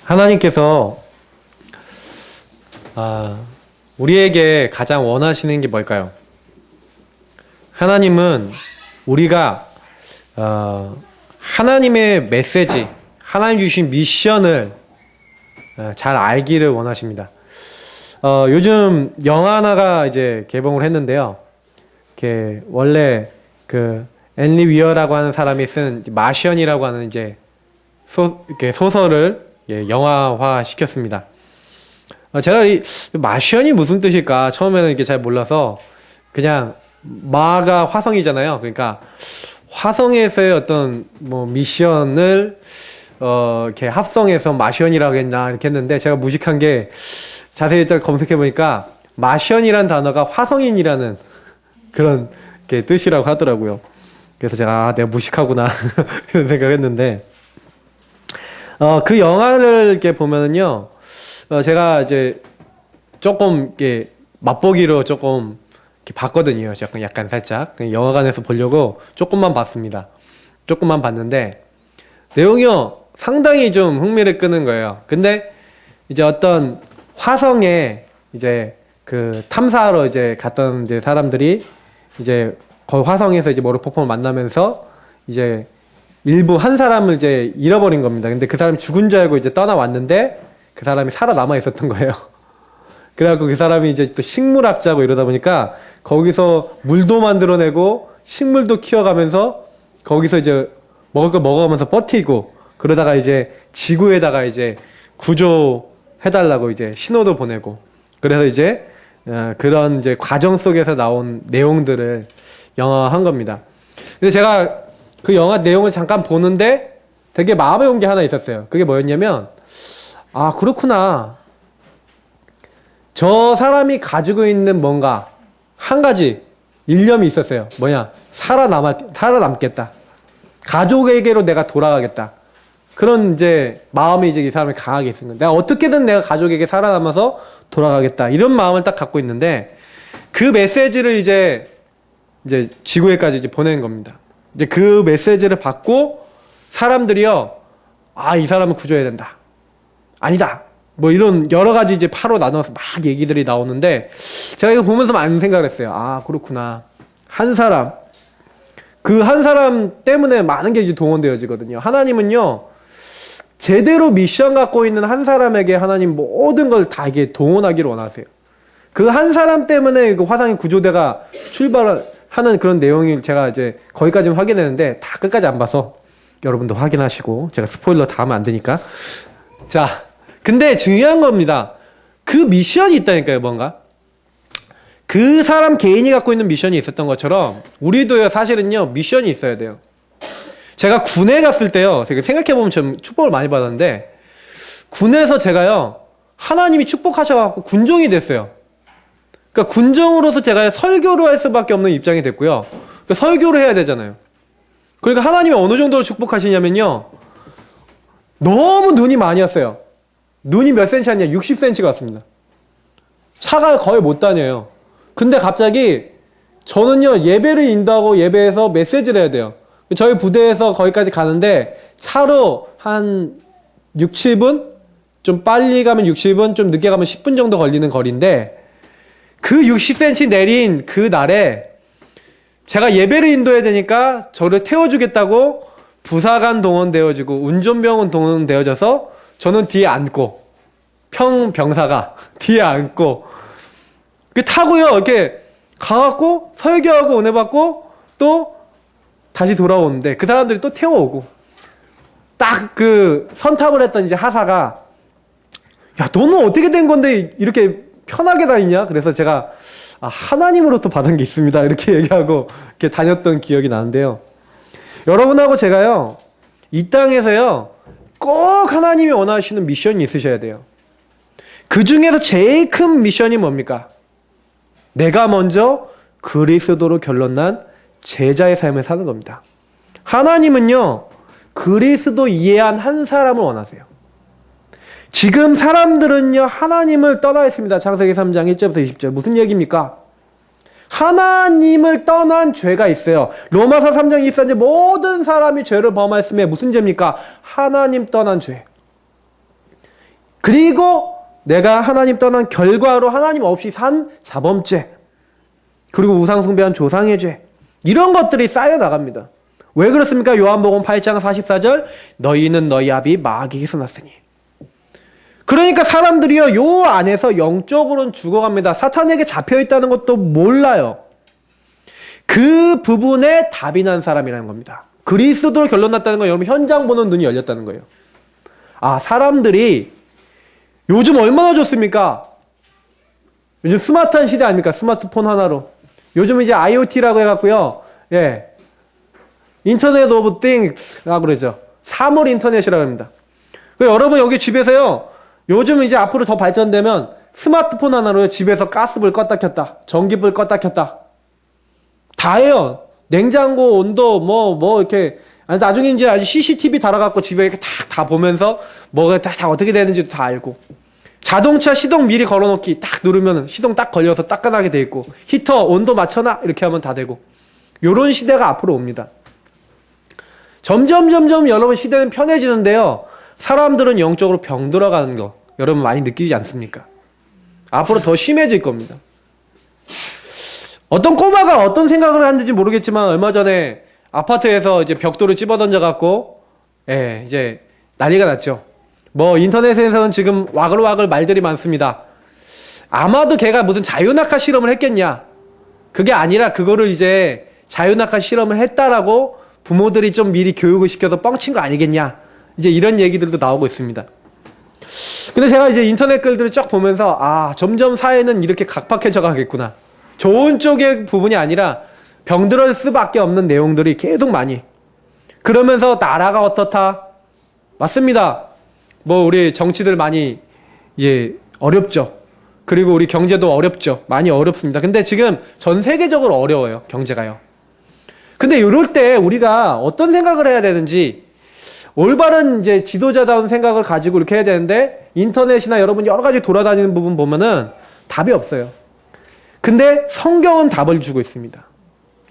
하나님께서 우리에게 가장 원하시는 게 뭘까요? 하나님은 우리가 하나님의 메시지, 하나님 주신 미션을 잘 알기를 원하십니다. 요즘 영화 하나가 이제 개봉을 했는데요. 원래 앤리 위어라고 하는 사람이 쓴 마션이라고 하는 이제 소설을 영화화 시켰습니다. 제가 이 마션이 무슨 뜻일까 처음에는 이렇게 잘 몰라서 그냥 마가 화성이잖아요. 그러니까 화성에서의 어떤 미션을 이렇게 합성해서 마션이라고 했나 이렇게 했는데, 제가 무식한 게 자세히 검색해 보니까 마션이란 단어가 화성인이라는 그런 뜻이라고 하더라고요. 그래서 제가 내가 무식하구나 이런 생각했는데, 그 영화를 이렇게 보면은요, 제가 이제 조금 이렇게 맛보기로 조금 이렇게 봤거든요. 약간 살짝 영화관에서 보려고 조금만 봤습니다. 조금만 봤는데 내용이요 상당히 좀 흥미를 끄는 거예요. 근데 이제 어떤 화성에 이제 탐사하러 이제 갔던 이제 사람들이 이제 거기 화성에서 이제 모르폭풍을 만나면서 이제 일부 한 사람을 이제 잃어버린 겁니다. 근데 그 사람이 죽은 줄 알고 이제 떠나왔는데 그 사람이 살아남아 있었던 거예요. 그래갖고 그 사람이 이제 또 식물학자고 이러다 보니까 거기서 물도 만들어내고 식물도 키워가면서 거기서 이제 먹을 거 먹어가면서 버티고, 그러다가 이제 지구에다가 이제 구조해달라고 이제 신호도 보내고, 그래서 이제 그런 이제 과정 속에서 나온 내용들을 영화화한 겁니다. 근데 제가 그 영화 내용을 잠깐 보는데 되게 마음에 온 게 하나 있었어요. 그게 뭐였냐면, 그렇구나. 저 사람이 가지고 있는 뭔가 한 가지 일념이 있었어요. 뭐냐? 살아남겠다. 가족에게로 내가 돌아가겠다. 그런 이제 마음이 이제 이 사람이 강하게 있는 거예요. 내가 어떻게든 내가 가족에게 살아남아서 돌아가겠다. 이런 마음을 딱 갖고 있는데, 그 메시지를 이제 지구에까지 이제 보내는 겁니다. 이제 그 메시지를 받고 사람들이요, 이 사람은 구조해야 된다. 아니다. 이런 여러 가지 이제 파로 나눠서 막 얘기들이 나오는데, 제가 이거 보면서 많은 생각을 했어요. 그렇구나. 한 사람. 그 한 사람 때문에 많은 게 이제 동원되어지거든요. 하나님은요, 제대로 미션 갖고 있는 한 사람에게 하나님 모든 걸 다 이게 동원하기를 원하세요. 그 한 사람 때문에 그 화성의 구조대가 출발하는 그런 내용을 제가 이제 거기까지는 확인했는데, 다 끝까지 안 봐서 여러분도 확인하시고, 제가 스포일러 다 하면 안 되니까. 자, 근데 중요한 겁니다. 그 미션이 있다니까요, 뭔가. 그 사람 개인이 갖고 있는 미션이 있었던 것처럼 우리도요, 사실은요, 미션이 있어야 돼요. 제가 군에 갔을 때요, 제가 생각해보면 좀 축복을 많이 받았는데, 군에서 제가요, 하나님이 축복하셔갖고 군종이 됐어요. 그러니까 군종으로서 제가 설교를 할 수밖에 없는 입장이 됐고요. 그러니까 설교를 해야 되잖아요. 그러니까 하나님이 어느 정도로 축복하시냐면요, 너무 눈이 많이 왔어요. 눈이 몇 센치 왔냐? 60cm가 왔습니다. 차가 거의 못 다녀요. 근데 갑자기 저는요, 예배를 인도하고 예배에서 메시지를 해야 돼요. 저희 부대에서 거기까지 가는데 차로 한 6, 7분? 좀 빨리 가면 6, 7분, 좀 늦게 가면 10분 정도 걸리는 거리인데, 그 60cm 내린 그 날에 제가 예배를 인도해야 되니까 저를 태워주겠다고 부사관 동원되어지고 운전병은 동원되어져서 저는 뒤에 앉고, 병사가 뒤에 앉고, 타고요, 이렇게 가갖고 설교하고 은혜 받고 또 다시 돌아오는데, 그 사람들이 또 태워오고, 딱 선탑을 했던 이제 하사가, 야, 너는 어떻게 된 건데 이렇게 편하게 다니냐? 그래서 제가, 하나님으로부터 받은 게 있습니다. 이렇게 얘기하고 이렇게 다녔던 기억이 나는데요. 여러분하고 제가요, 이 땅에서요, 꼭 하나님이 원하시는 미션이 있으셔야 돼요. 그 중에서 제일 큰 미션이 뭡니까? 내가 먼저 그리스도로 결론난 제자의 삶을 사는 겁니다. 하나님은요, 그리스도 이해한 한 사람을 원하세요. 지금 사람들은요, 하나님을 떠나 있습니다. 창세기 3장 1절부터 20절. 무슨 얘기입니까? 하나님을 떠난 죄가 있어요. 로마서 3장 24절 모든 사람이 죄를 범하였음에 무슨 죄입니까? 하나님 떠난 죄. 그리고 내가 하나님 떠난 결과로 하나님 없이 산 자범죄. 그리고 우상 숭배한 조상의 죄. 이런 것들이 쌓여 나갑니다. 왜 그렇습니까? 요한복음 8장 44절 너희는 너희 아비 마귀에게서 났으니. 그러니까 사람들이요 요 안에서 영적으로는 죽어갑니다. 사탄에게 잡혀있다는 것도 몰라요. 그 부분에 답이 난 사람이라는 겁니다. 그리스도로 결론 났다는 건 여러분 현장 보는 눈이 열렸다는 거예요. 아, 사람들이 요즘 얼마나 좋습니까? 요즘 스마트한 시대 아닙니까? 스마트폰 하나로. 요즘 이제 IoT라고 해갖고요. 예. 인터넷 오브 띵스라고 그러죠. 사물 인터넷이라고 합니다. 여러분 여기 집에서요. 요즘 이제 앞으로 더 발전되면 스마트폰 하나로 집에서 가스불 껐다 켰다. 전기불 껐다 켰다. 다 해요. 냉장고 온도 뭐 이렇게 나중에 이제 아주 CCTV 달아갖고 집에 이렇게 다 보면서 뭐가 다 어떻게 되는지도 다 알고. 자동차 시동 미리 걸어놓기 딱 누르면 시동 딱 걸려서 따끈하게 돼 있고 히터 온도 맞춰놔 이렇게 하면 다 되고. 요런 시대가 앞으로 옵니다. 점점 여러분 시대는 편해지는데요. 사람들은 영적으로 병들어가는 거 여러분 많이 느끼지 않습니까? 앞으로 더 심해질 겁니다. 어떤 꼬마가 어떤 생각을 하는지 모르겠지만 얼마 전에 아파트에서 이제 벽돌을 집어던져갖고 이제 난리가 났죠. 뭐 인터넷에서는 지금 와글와글 말들이 많습니다. 아마도 걔가 무슨 자유낙하 실험을 했겠냐. 그게 아니라 그거를 이제 자유낙하 실험을 했다라고 부모들이 좀 미리 교육을 시켜서 뻥친 거 아니겠냐. 이제 이런 얘기들도 나오고 있습니다. 근데 제가 이제 인터넷 글들을 쫙 보면서 아, 점점 사회는 이렇게 각박해져 가겠구나. 좋은 쪽의 부분이 아니라 병들을 수밖에 없는 내용들이 계속 많이. 그러면서 나라가 어떻다? 맞습니다. 뭐 우리 정치들 많이 어렵죠. 그리고 우리 경제도 어렵죠. 많이 어렵습니다. 근데 지금 전 세계적으로 어려워요. 경제가요. 근데 이럴 때 우리가 어떤 생각을 해야 되는지 올바른 이제 지도자다운 생각을 가지고 이렇게 해야 되는데 인터넷이나 여러분 여러 가지 돌아다니는 부분 보면은 답이 없어요. 근데 성경은 답을 주고 있습니다.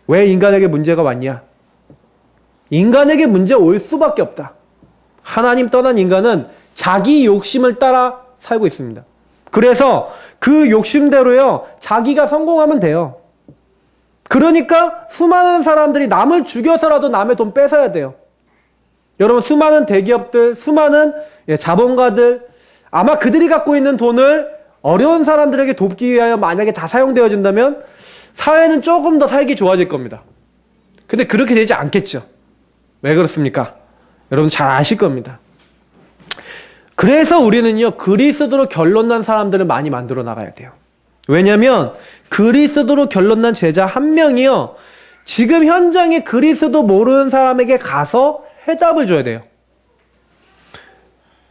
왜 인간에게 문제가 왔냐? 인간에게 문제 올 수밖에 없다. 하나님 떠난 인간은 자기 욕심을 따라 살고 있습니다. 그래서 그 욕심대로요, 자기가 성공하면 돼요. 그러니까 수많은 사람들이 남을 죽여서라도 남의 돈 뺏어야 돼요. 여러분 수많은 대기업들, 수많은 자본가들 아마 그들이 갖고 있는 돈을 어려운 사람들에게 돕기 위하여 만약에 다 사용되어진다면 사회는 조금 더 살기 좋아질 겁니다. 근데 그렇게 되지 않겠죠. 왜 그렇습니까? 여러분 잘 아실 겁니다. 그래서 우리는요 그리스도로 결론난 사람들을 많이 만들어 나가야 돼요. 왜냐하면 그리스도로 결론난 제자 한 명이요 지금 현장에 그리스도 모르는 사람에게 가서 해답을 줘야 돼요.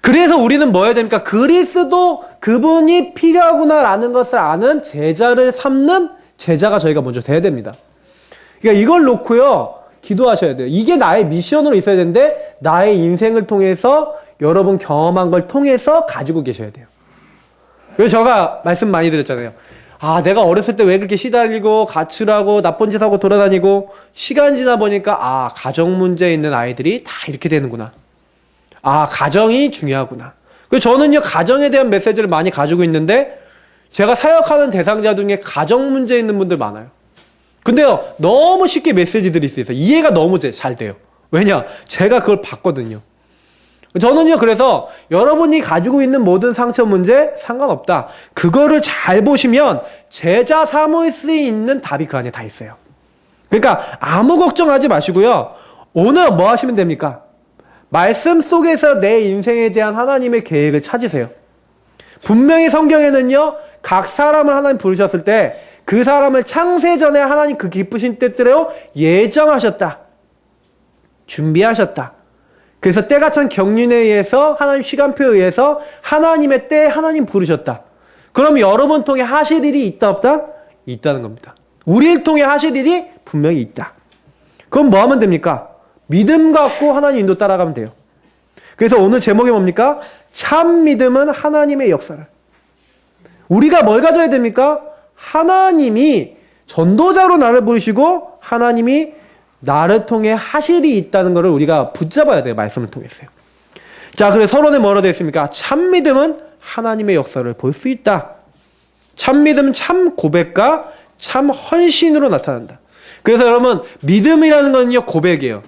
그래서 우리는 뭐 해야 됩니까? 그리스도 그분이 필요하구나라는 것을 아는 제자를 삼는 제자가 저희가 먼저 돼야 됩니다. 그러니까 이걸 놓고요 기도하셔야 돼요. 이게 나의 미션으로 있어야 되는데 나의 인생을 통해서 여러분 경험한 걸 통해서 가지고 계셔야 돼요. 그래서 제가 말씀 많이 드렸잖아요. 아, 내가 어렸을 때 왜 그렇게 시달리고 가출하고 나쁜 짓 하고 돌아다니고 시간 지나 보니까 아, 가정 문제 있는 아이들이 다 이렇게 되는구나. 아, 가정이 중요하구나. 그래서 저는요 가정에 대한 메시지를 많이 가지고 있는데 제가 사역하는 대상자 중에 가정 문제 있는 분들 많아요. 근데요 너무 쉽게 메시지들이 있어요. 이해가 너무 잘 돼요. 왜냐? 제가 그걸 봤거든요. 저는요 그래서 여러분이 가지고 있는 모든 상처 문제 상관없다. 그거를 잘 보시면 제자 삼을 수 있는 답이 그 안에 다 있어요. 그러니까 아무 걱정하지 마시고요. 오늘 뭐 하시면 됩니까? 말씀 속에서 내 인생에 대한 하나님의 계획을 찾으세요. 분명히 성경에는요 각 사람을 하나님 부르셨을 때 그 사람을 창세전에 하나님 그 기쁘신 때대로 예정하셨다. 준비하셨다. 그래서 때가 찬 경륜에 의해서 하나님 시간표에 의해서 하나님의 때에 하나님 부르셨다. 그럼 여러분 통해 하실 일이 있다 없다? 있다는 겁니다. 우리를 통해 하실 일이 분명히 있다. 그럼 뭐 하면 됩니까? 믿음 갖고 하나님 인도 따라가면 돼요. 그래서 오늘 제목이 뭡니까? 참 믿음은 하나님의 역사를. 우리가 뭘 가져야 됩니까? 하나님이 전도자로 나를 부르시고 하나님이 나를 통해 하실 일이 있다는 것을 우리가 붙잡아야 돼요. 말씀을 통해서요. 자, 그래서 서론에 뭐라 되어 있습니까? 참 믿음은 하나님의 역사를 볼 수 있다. 참 믿음은 참 고백과 참 헌신으로 나타난다. 그래서 여러분, 믿음이라는 거는요, 고백이에요.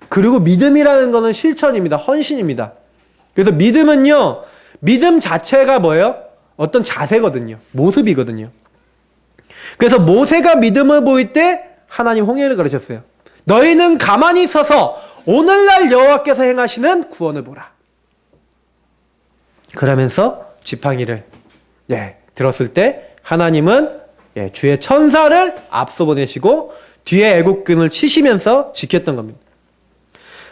그리고 믿음이라는 거는 실천입니다. 헌신입니다. 그래서 믿음은요, 믿음 자체가 뭐예요? 어떤 자세거든요. 모습이거든요. 그래서 모세가 믿음을 보일 때 하나님 홍해를 가르쳤어요. 너희는 가만히 있어서 오늘날 여호와께서 행하시는 구원을 보라. 그러면서 지팡이를 들었을 때 하나님은 주의 천사를 앞서 보내시고 뒤에 애국군을 치시면서 지켰던 겁니다.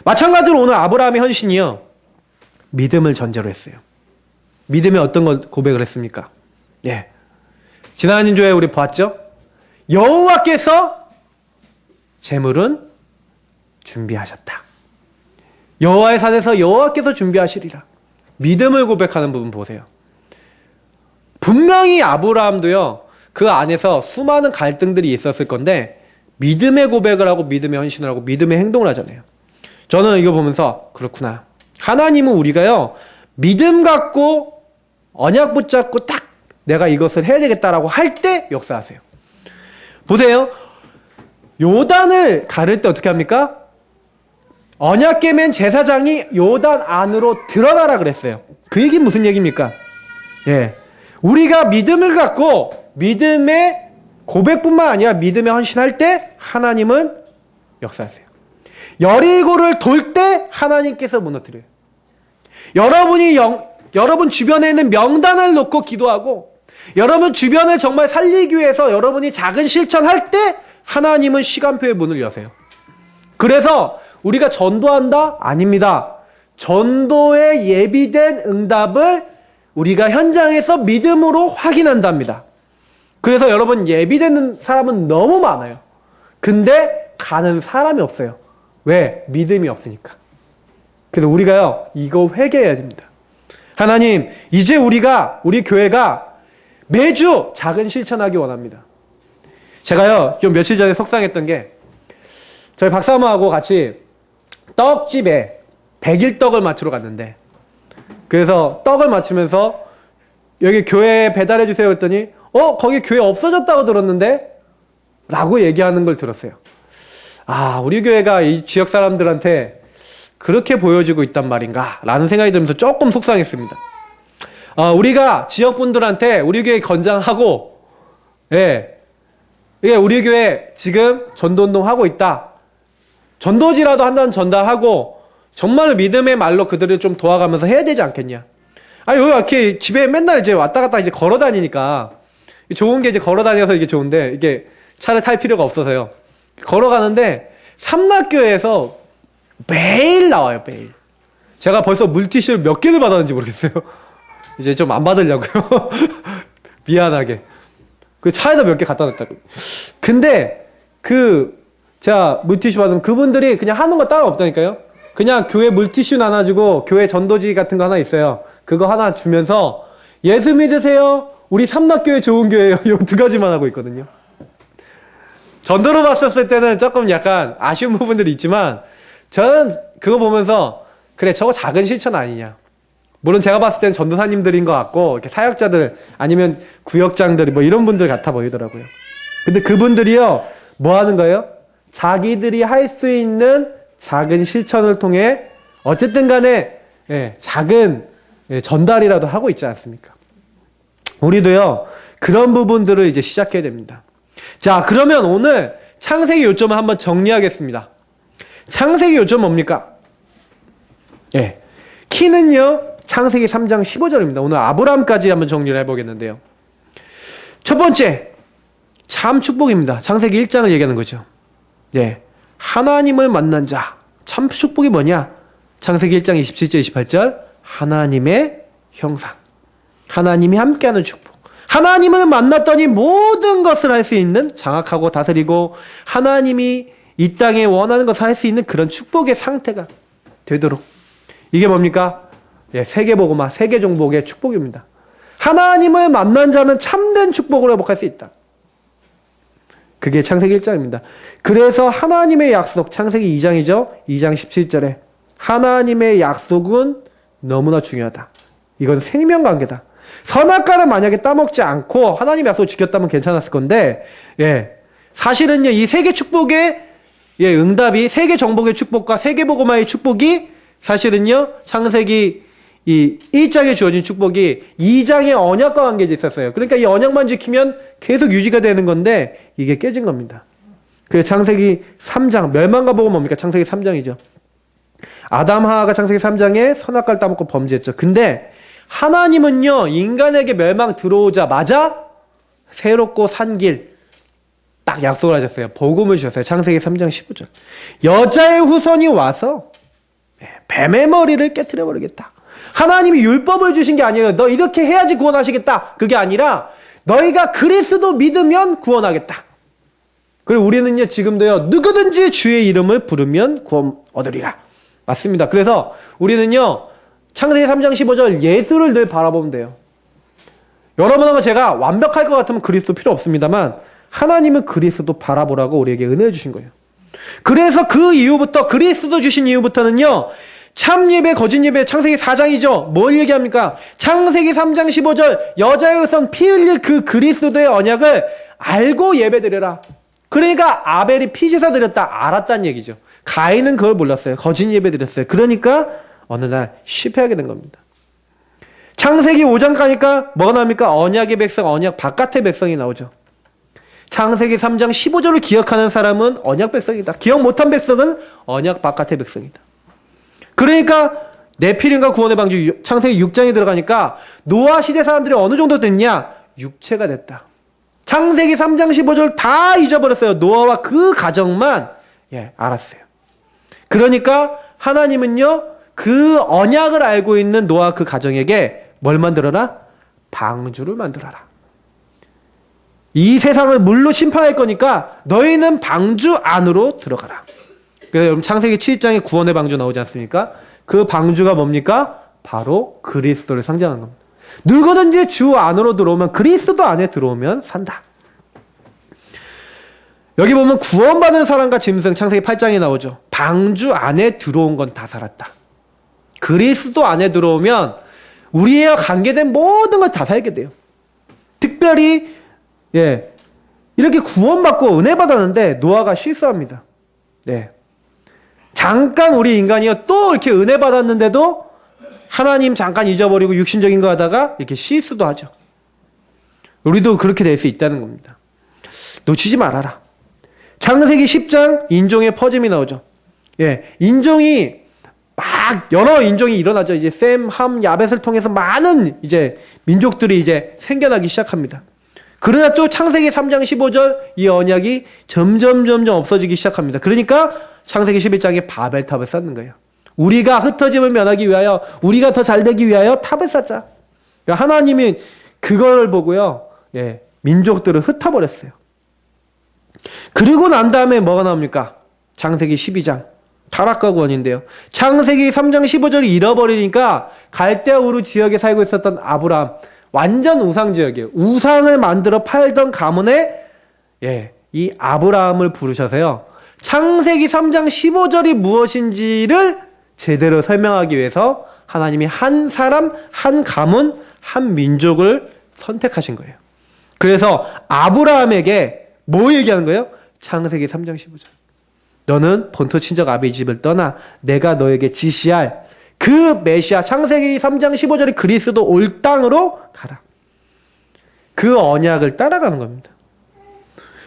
마찬가지로 오늘 아브라함의 헌신이요, 믿음을 전제로 했어요. 믿음에 어떤 걸 고백을 했습니까? 지난 주에 우리 봤죠? 여호와께서 재물은 준비하셨다. 여호와의 산에서 여호와께서 준비하시리라. 믿음을 고백하는 부분 보세요. 분명히 아브라함도요, 그 안에서 수많은 갈등들이 있었을 건데 믿음의 고백을 하고 믿음의 헌신을 하고 믿음의 행동을 하잖아요. 저는 이거 보면서 그렇구나. 하나님은 우리가요, 믿음 갖고 언약 붙잡고 딱 내가 이것을 해야 되겠다라고 할 때 역사하세요. 보세요. 요단을 가를 때 어떻게 합니까? 언약 깨맨 제사장이 요단 안으로 들어가라 그랬어요. 그 얘기는 무슨 얘기입니까? 우리가 믿음을 갖고 믿음의 고백뿐만 아니라 믿음의 헌신할 때 하나님은 역사하세요. 여리고를 돌 때 하나님께서 무너뜨려요. 여러분 주변에 있는 명단을 놓고 기도하고 여러분 주변을 정말 살리기 위해서 여러분이 작은 실천할 때 하나님은 시간표의 문을 여세요. 그래서 우리가 전도한다? 아닙니다. 전도에 예비된 응답을 우리가 현장에서 믿음으로 확인한답니다. 그래서 여러분, 예비되는 사람은 너무 많아요. 근데 가는 사람이 없어요. 왜? 믿음이 없으니까. 그래서 우리가요, 이거 회개해야 됩니다. 하나님, 이제 우리 교회가 매주 작은 실천하기 원합니다. 제가요, 좀 며칠 전에 속상했던 게, 저희 박사모하고 같이 떡집에 100일 떡을 맞추러 갔는데, 그래서 떡을 맞추면서 여기 교회에 배달해주세요 했더니, 거기 교회 없어졌다고 들었는데? 라고 얘기하는 걸 들었어요. 아, 우리 교회가 이 지역 사람들한테 그렇게 보여지고 있단 말인가? 라는 생각이 들면서 조금 속상했습니다. 우리가 지역분들한테 우리 교회 건장하고, 우리 교회 지금 전도운동 하고 있다. 전도지라도 한다는 전달하고, 정말 믿음의 말로 그들을 좀 도와가면서 해야 되지 않겠냐? 여기 이렇게 집에 맨날 이제 왔다 갔다 이제 걸어 다니니까, 좋은 게 이제 걸어 다녀서 이게 좋은데, 이게 차를 탈 필요가 없어서요. 걸어가는데, 삼락교회에서 매일 나와요, 매일. 제가 벌써 물티슈를 몇 개를 받았는지 모르겠어요. 이제 좀 안 받으려고요. 미안하게. 그 차에다 몇 개 갖다 놨다고. 근데, 제가 물티슈 받으면 그분들이 그냥 하는 거 따로 없다니까요. 그냥 교회 물티슈 나눠주고, 교회 전도지 같은 거 하나 있어요. 그거 하나 주면서, 예수 믿으세요? 우리 삼락교회 좋은 교회예요. 이 두 가지만 하고 있거든요. 전도로 봤었을 때는 조금 약간 아쉬운 부분들이 있지만, 저는 그거 보면서, 그래, 저거 작은 실천 아니냐. 물론 제가 봤을 때는 전도사님들인 것 같고, 이렇게 사역자들, 아니면 구역장들, 뭐 이런 분들 같아 보이더라고요. 근데 그분들이요, 뭐 하는 거예요? 자기들이 할 수 있는 작은 실천을 통해, 어쨌든 간에, 작은 전달이라도 하고 있지 않습니까? 우리도요, 그런 부분들을 이제 시작해야 됩니다. 자, 그러면 오늘 창세기 요점을 한번 정리하겠습니다. 창세기 요점 뭡니까? 키는요, 창세기 3장 15절입니다. 오늘 아브라함까지 한번 정리를 해보겠는데요. 첫 번째, 참 축복입니다. 창세기 1장을 얘기하는 거죠. 하나님을 만난 자. 참 축복이 뭐냐? 창세기 1장 27절, 28절. 하나님의 형상. 하나님이 함께하는 축복. 하나님을 만났더니 모든 것을 할 수 있는, 장악하고 다스리고 하나님이 이 땅에 원하는 것을 할 수 있는 그런 축복의 상태가 되도록. 이게 뭡니까? 세계복음화, 세계정복의 축복입니다. 하나님을 만난 자는 참된 축복을 회복할 수 있다. 그게 창세기 1장입니다. 그래서 하나님의 약속, 창세기 2장이죠. 2장 17절에 하나님의 약속은 너무나 중요하다. 이건 생명관계다. 선악과를 만약에 따먹지 않고 하나님의 약속을 지켰다면 괜찮았을 건데, 사실은요, 이 세계 축복의 응답이, 세계 정복의 축복과 세계 복음화의 축복이 사실은요, 창세기 이 1장에 주어진 축복이 2장의 언약과 관계가 있었어요. 그러니까 이 언약만 지키면 계속 유지가 되는 건데, 이게 깨진 겁니다. 그래서 창세기 3장, 멸망과 복은 뭡니까? 창세기 3장이죠. 아담 하와가 창세기 3장에 선악과를 따먹고 범죄했죠. 근데 하나님은요, 인간에게 멸망 들어오자마자 새롭고 산 길 딱 약속을 하셨어요. 복음을 주셨어요. 창세기 3장 15절. 여자의 후손이 와서 뱀의 머리를 깨트려 버리겠다. 하나님이 율법을 주신 게 아니라 너 이렇게 해야지 구원하시겠다. 그게 아니라 너희가 그리스도 믿으면 구원하겠다. 그리고 우리는요, 지금도요, 누구든지 주의 이름을 부르면 구원 얻으리라. 맞습니다. 그래서 우리는요, 창세기 3장 15절 예수를 늘 바라보면 돼요. 여러분하고 제가 완벽할 것 같으면 그리스도 필요 없습니다만 하나님은 그리스도 바라보라고 우리에게 은혜를 주신 거예요. 그래서 그 이후부터, 그리스도 주신 이후부터는요, 참예배, 거짓예배, 창세기 4장이죠. 뭘 얘기합니까? 창세기 3장 15절 여자의 후손 피 흘릴 그 그리스도의 언약을 알고 예배드려라. 그러니까 아벨이 피제사 드렸다 알았다는 얘기죠. 가인은 그걸 몰랐어요. 거짓예배 드렸어요. 그러니까 어느 날 실패하게 된 겁니다. 창세기 5장 가니까 뭐가 나옵니까? 언약의 백성, 언약 바깥의 백성이 나오죠. 창세기 3장 15절을 기억하는 사람은 언약 백성이다. 기억 못한 백성은 언약 바깥의 백성이다. 그러니까 네피림과 구원의 방주, 창세기 6장에 들어가니까 노아 시대 사람들이 어느 정도 됐냐? 육체가 됐다. 창세기 3장 15절 다 잊어버렸어요. 노아와 그 가정만 알았어요. 그러니까 하나님은요, 그 언약을 알고 있는 노아 그 가정에게 뭘 만들어라? 방주를 만들어라. 이 세상을 물로 심판할 거니까 너희는 방주 안으로 들어가라. 그래서 여러분 창세기 7장에 구원의 방주 나오지 않습니까? 그 방주가 뭡니까? 바로 그리스도를 상징하는 겁니다. 누구든지 주 안으로 들어오면, 그리스도 안에 들어오면 산다. 여기 보면 구원받은 사람과 짐승, 창세기 8장에 나오죠. 방주 안에 들어온 건 다 살았다. 그리스도 안에 들어오면 우리와 관계된 모든 걸 다 살게 돼요. 특별히 이렇게 구원받고 은혜 받았는데 노아가 실수합니다. 잠깐 우리 인간이요, 또 이렇게 은혜 받았는데도 하나님 잠깐 잊어버리고 육신적인 거 하다가 이렇게 실수도 하죠. 우리도 그렇게 될 수 있다는 겁니다. 놓치지 말아라. 창세기 10장 인종의 퍼짐이 나오죠. 인종이 막 여러 인종이 일어나죠. 이제 셈, 함, 야벳을 통해서 많은 이제 민족들이 이제 생겨나기 시작합니다. 그러나 또 창세기 3장 15절 이 언약이 점점 없어지기 시작합니다. 그러니까 창세기 11장에 바벨탑을 쌓는 거예요. 우리가 흩어짐을 면하기 위하여, 우리가 더 잘되기 위하여 탑을 쌓자. 그러니까 하나님이 그걸 보고요, 민족들을 흩어버렸어요. 그리고 난 다음에 뭐가 나옵니까? 창세기 12장 타락과 구원인데요. 창세기 3장 15절을 잃어버리니까 갈대아 우르 지역에 살고 있었던 아브라함, 완전 우상 지역이에요. 우상을 만들어 팔던 가문에 이 아브라함을 부르셔서요, 창세기 3장 15절이 무엇인지를 제대로 설명하기 위해서 하나님이 한 사람, 한 가문, 한 민족을 선택하신 거예요. 그래서 아브라함에게 뭐 얘기하는 거예요? 창세기 3장 15절. 너는 본토 친정 아비 집을 떠나 내가 너에게 지시할 그 메시아, 창세기 3장 15절이 그리스도 올 땅으로 가라. 그 언약을 따라가는 겁니다.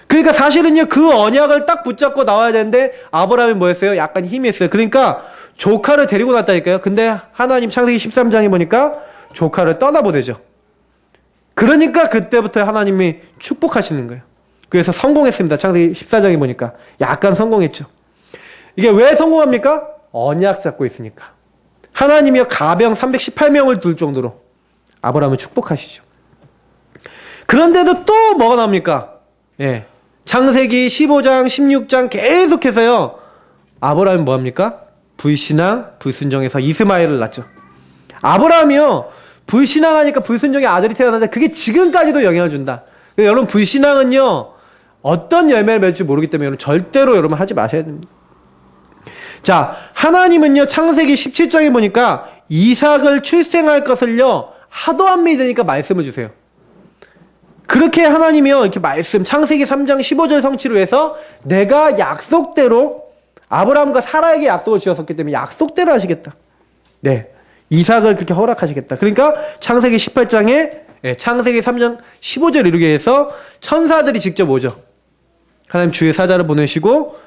그러니까 사실은요, 그 언약을 딱 붙잡고 나와야 되는데 아브라함이 뭐였어요? 약간 힘이 있어요. 그러니까 조카를 데리고 났다니까요. 근데 하나님 창세기 13장에 보니까 조카를 떠나보내죠. 그러니까 그때부터 하나님이 축복하시는 거예요. 그래서 성공했습니다. 창세기 14장에 보니까 약간 성공했죠. 이게 왜 성공합니까? 언약 잡고 있으니까. 하나님이 가병 318명을 둘 정도로 아브라함을 축복하시죠. 그런데도 또 뭐가 나옵니까? 창세기 15장, 16장 계속해서요, 아브라함이 뭐합니까? 불신앙, 불순종해서 이스마엘을 낳죠. 아브라함이요, 불신앙하니까 불순종의 아들이 태어나는데 그게 지금까지도 영향을 준다. 여러분, 불신앙은요, 어떤 열매를 맺을지 모르기 때문에 여러분 절대로 여러분 하지 마셔야 됩니다. 자, 하나님은요, 창세기 17장에 보니까 이삭을 출생할 것을요, 하도 안 믿으니까 말씀을 주세요. 그렇게 하나님이요, 이렇게 말씀, 창세기 3장 15절 성취로 해서 내가 약속대로 아브라함과 사라에게 약속을 지었었기 때문에 약속대로 하시겠다. 네. 이삭을 그렇게 허락하시겠다. 그러니까 창세기 18장에 창세기 3장 15절 이루게 해서 천사들이 직접 오죠. 하나님 주의 사자를 보내시고,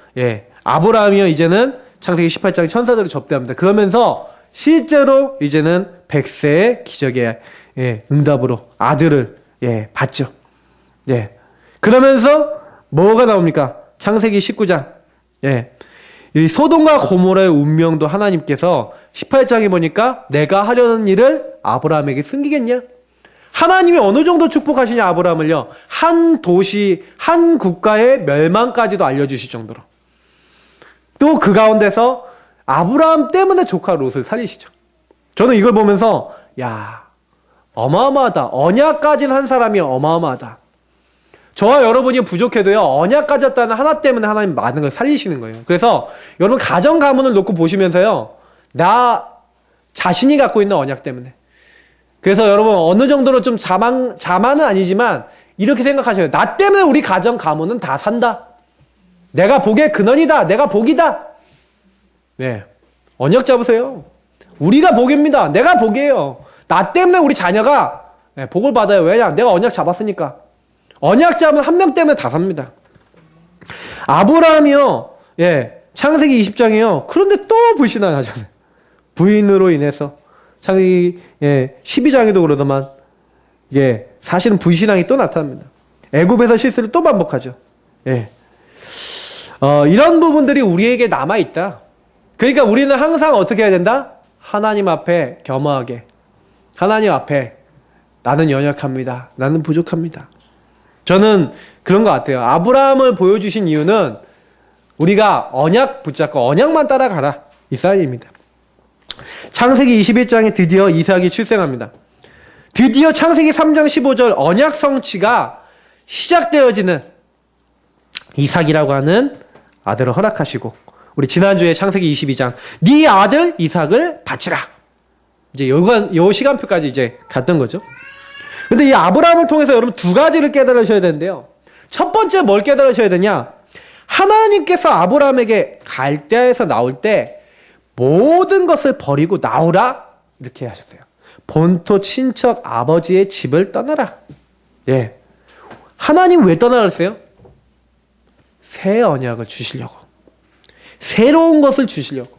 아브라함이요, 이제는 창세기 18장 천사들을 접대합니다. 그러면서 실제로 이제는 100세의 기적의 응답으로 아들을 받죠. 그러면서 뭐가 나옵니까? 창세기 19장. 이 소돔과 고모라의 운명도 하나님께서 18장에 보니까 내가 하려는 일을 아브라함에게 숨기겠냐? 하나님이 어느 정도 축복하시냐, 아브라함을요. 한 도시, 한 국가의 멸망까지도 알려주실 정도로. 또 그 가운데서 아브라함 때문에 조카 롯을 살리시죠. 저는 이걸 보면서 야, 어마어마하다. 언약까지는 한 사람이 어마어마하다. 저와 여러분이 부족해도요, 언약 가졌다는 하나 때문에 하나님 많은 걸 살리시는 거예요. 그래서 여러분 가정 가문을 놓고 보시면서요, 나 자신이 갖고 있는 언약 때문에. 그래서 여러분 어느 정도로 좀 자만은 아니지만 이렇게 생각하셔요. 나 때문에 우리 가정 가문은 다 산다. 내가 복의 근원이다. 내가 복이다. 언약 잡으세요. 우리가 복입니다. 내가 복이에요. 나 때문에 우리 자녀가 복을 받아요. 왜냐? 내가 언약 잡았으니까. 언약 잡은 한 명 때문에 다 삽니다. 아브라함이요. 창세기 20장이요. 그런데 또 불신을 하잖아요. 부인으로 인해서. 창세기 12장에도 그러더만 사실은 불신앙이 또 나타납니다. 애굽에서 실수를 또 반복하죠. 이런 부분들이 우리에게 남아있다. 그러니까 우리는 항상 어떻게 해야 된다? 하나님 앞에 겸허하게. 하나님 앞에 나는 연약합니다. 나는 부족합니다. 저는 그런 것 같아요. 아브라함을 보여주신 이유는 우리가 언약 붙잡고 언약만 따라가라. 이 사인입니다. 창세기 21장에 드디어 이삭이 출생합니다. 드디어 창세기 3장 15절 언약 성취가 시작되어지는 이삭이라고 하는 아들을 허락하시고, 우리 지난주에 창세기 22장 네 아들 이삭을 바치라. 이제 요 시간표까지 이제 갔던 거죠. 근데 이 아브라함을 통해서 여러분 두 가지를 깨달으셔야 되는데요. 첫 번째 뭘 깨달으셔야 되냐? 하나님께서 아브라함에게 갈대아에서 나올 때 모든 것을 버리고 나오라 이렇게 하셨어요. 본토 친척 아버지의 집을 떠나라. 하나님 왜 떠나라 했어요? 새 언약을 주시려고. 새로운 것을 주시려고.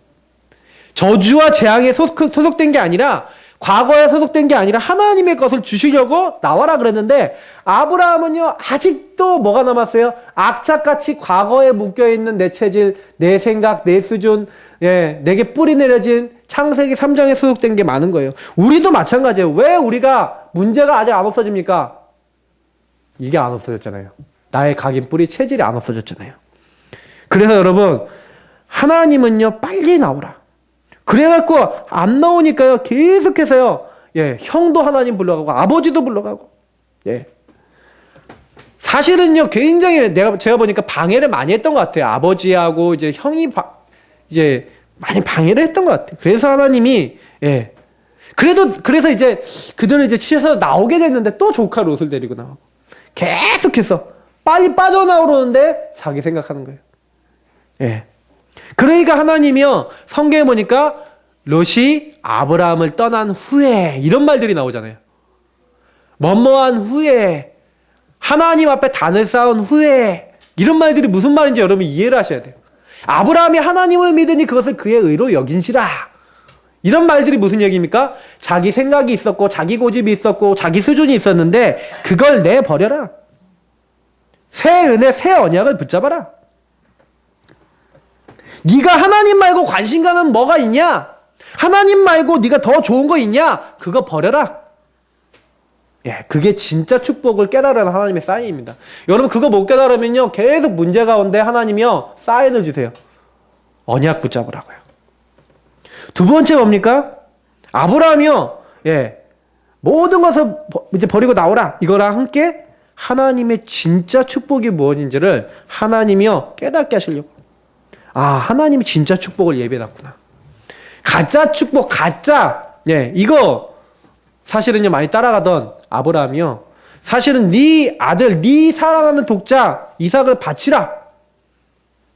저주와 재앙에 소속된 게 아니라, 과거에 소속된 게 아니라 하나님의 것을 주시려고 나와라 그랬는데, 아브라함은요 아직도 뭐가 남았어요? 악착같이 과거에 묶여있는 내 체질, 내 생각, 내 수준, 내게 뿌리 내려진 창세기 3장에 소속된 게 많은 거예요. 우리도 마찬가지예요. 왜 우리가 문제가 아직 안 없어집니까? 이게 안 없어졌잖아요. 나의 각인 뿌리 체질이 안 없어졌잖아요. 그래서 여러분, 하나님은요 빨리 나오라. 그래갖고 안 나오니까요 계속해서요 형도 하나님 불러가고 아버지도 불러가고. 사실은요 굉장히 제가 보니까 방해를 많이 했던 것 같아요. 아버지하고 이제 형이 이제 많이 방해를 했던 것 같아요. 그래서 하나님이 그래서 이제 그들을 이제 치셔서 나오게 됐는데 또 조카 롯을 데리고 나오고 계속해서 빨리 빠져나오려는데 자기 생각하는 거예요. 그러니까 하나님이요 성경에 보니까 롯이 아브라함을 떠난 후에 이런 말들이 나오잖아요. 뭐뭐한 후에, 하나님 앞에 단을 쌓은 후에, 이런 말들이 무슨 말인지 여러분 이해를 하셔야 돼요. 아브라함이 하나님을 믿으니 그것을 그의 의로 여긴시라. 이런 말들이 무슨 얘기입니까? 자기 생각이 있었고 자기 고집이 있었고 자기 수준이 있었는데 그걸 내버려라. 새 은혜, 새 언약을 붙잡아라. 네가 하나님 말고 관심 가는 뭐가 있냐? 하나님 말고 네가 더 좋은 거 있냐? 그거 버려라. 그게 진짜 축복을 깨달으는 하나님의 사인입니다. 여러분 그거 못 깨달으면요 계속 문제 가운데 하나님이요 사인을 주세요. 언약 붙잡으라고요. 두 번째 뭡니까? 아브라함이요 모든 것을 이제 버리고 나오라. 이거랑 함께 하나님의 진짜 축복이 무엇인지를 하나님이요 깨닫게 하시려고. 아, 하나님이 진짜 축복을 예배놨구나. 가짜 축복, 가짜. 예, 이거 사실은요 많이 따라가던 아브라함이요. 사실은 네 아들, 네 사랑하는 독자 이삭을 바치라.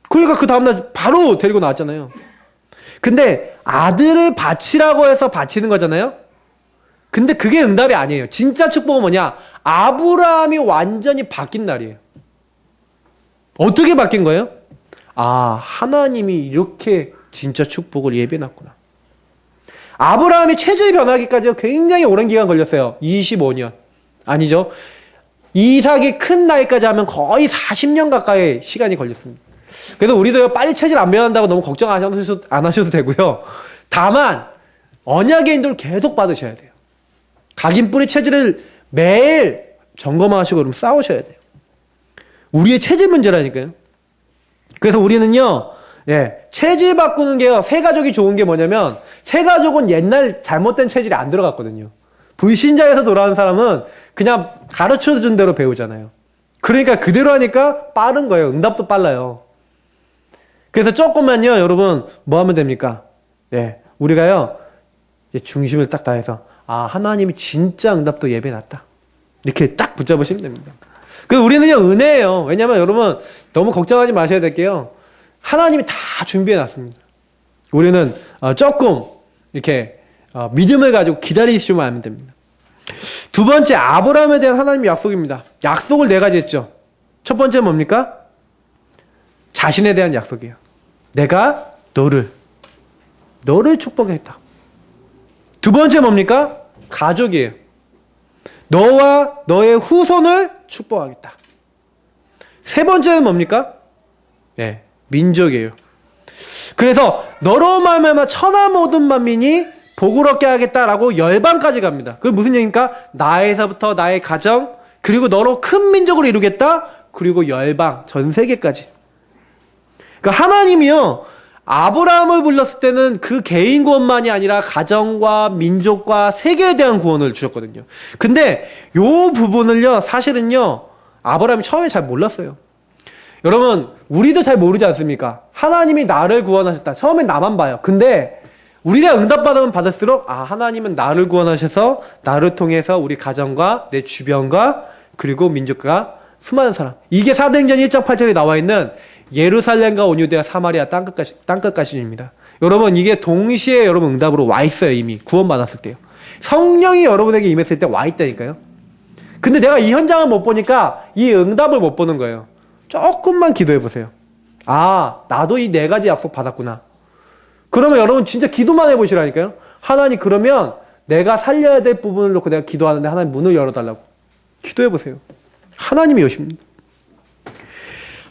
그러니까 그 다음날 바로 데리고 나왔잖아요. 근데 아들을 바치라고 해서 바치는 거잖아요. 근데 그게 응답이 아니에요. 진짜 축복은 뭐냐? 아브라함이 완전히 바뀐 날이에요. 어떻게 바뀐 거예요? 아, 하나님이 이렇게 진짜 축복을 예배놨구나. 아브라함이 체질이 변하기까지 굉장히 오랜 기간 걸렸어요. 25년. 아니죠. 이삭이 큰 나이까지 하면 거의 40년 가까이 시간이 걸렸습니다. 그래서 우리도 빨리 체질 안 변한다고 너무 걱정 안 하셔도 되고요. 다만 언약의 인도를 계속 받으셔야 돼요. 각인 뿌리 체질을 매일 점검하시고 그럼 싸우셔야 돼요. 우리의 체질 문제라니까요. 그래서 우리는요, 체질 바꾸는 게요, 새 가족이 좋은 게 뭐냐면, 새 가족은 옛날 잘못된 체질이 안 들어갔거든요. 불신자에서 돌아온 사람은 그냥 가르쳐 준 대로 배우잖아요. 그러니까 그대로 하니까 빠른 거예요. 응답도 빨라요. 그래서 조금만요, 여러분, 뭐 하면 됩니까? 우리가요, 중심을 딱 다해서, 아, 하나님이 진짜 응답도 예배놨다. 이렇게 딱 붙잡으시면 됩니다. 그래서 우리는요, 은혜예요. 왜냐면 여러분, 너무 걱정하지 마셔야 될 게요. 하나님이 다 준비해놨습니다. 우리는 조금, 이렇게, 믿음을 가지고 기다리시면 하면 됩니다. 두 번째, 아브라함에 대한 하나님의 약속입니다. 약속을 네 가지 했죠. 첫 번째는 뭡니까? 자신에 대한 약속이에요. 내가 너를 축복했다. 두 번째 뭡니까? 가족이에요. 너와 너의 후손을 축복하겠다. 세 번째는 뭡니까? 민족이에요. 그래서 너로 말미암아 천하 모든 만민이 복을 얻게 하겠다라고 열방까지 갑니다. 그게 무슨 얘기입니까? 나에서부터 나의 가정, 그리고 너로 큰 민족을 이루겠다, 그리고 열방, 전 세계까지. 그러니까 하나님이요, 아브라함을 불렀을 때는 그 개인 구원만이 아니라 가정과 민족과 세계에 대한 구원을 주셨거든요. 근데 요 부분을요, 사실은요, 아브라함이 처음에 잘 몰랐어요. 여러분, 우리도 잘 모르지 않습니까? 하나님이 나를 구원하셨다. 처음엔 나만 봐요. 근데 우리가 응답받으면 받을수록, 아, 하나님은 나를 구원하셔서 나를 통해서 우리 가정과 내 주변과 그리고 민족과 수많은 사람. 이게 사도행전 1장 8절에 나와 있는 예루살렘과 온 유대와 사마리아 땅끝까지입니다. 여러분, 이게 동시에 여러분 응답으로 와 있어요. 이미 구원받았을 때요. 성령이 여러분에게 임했을 때 와 있다니까요. 근데 내가 이 현장을 못 보니까 이 응답을 못 보는 거예요. 조금만 기도해 보세요. 아, 나도 이 네 가지 약속 받았구나. 그러면 여러분 진짜 기도만 해보시라니까요. 하나님, 그러면 내가 살려야 될 부분을 놓고 내가 기도하는데 하나님 문을 열어달라고. 기도해 보세요. 하나님이 여십니다.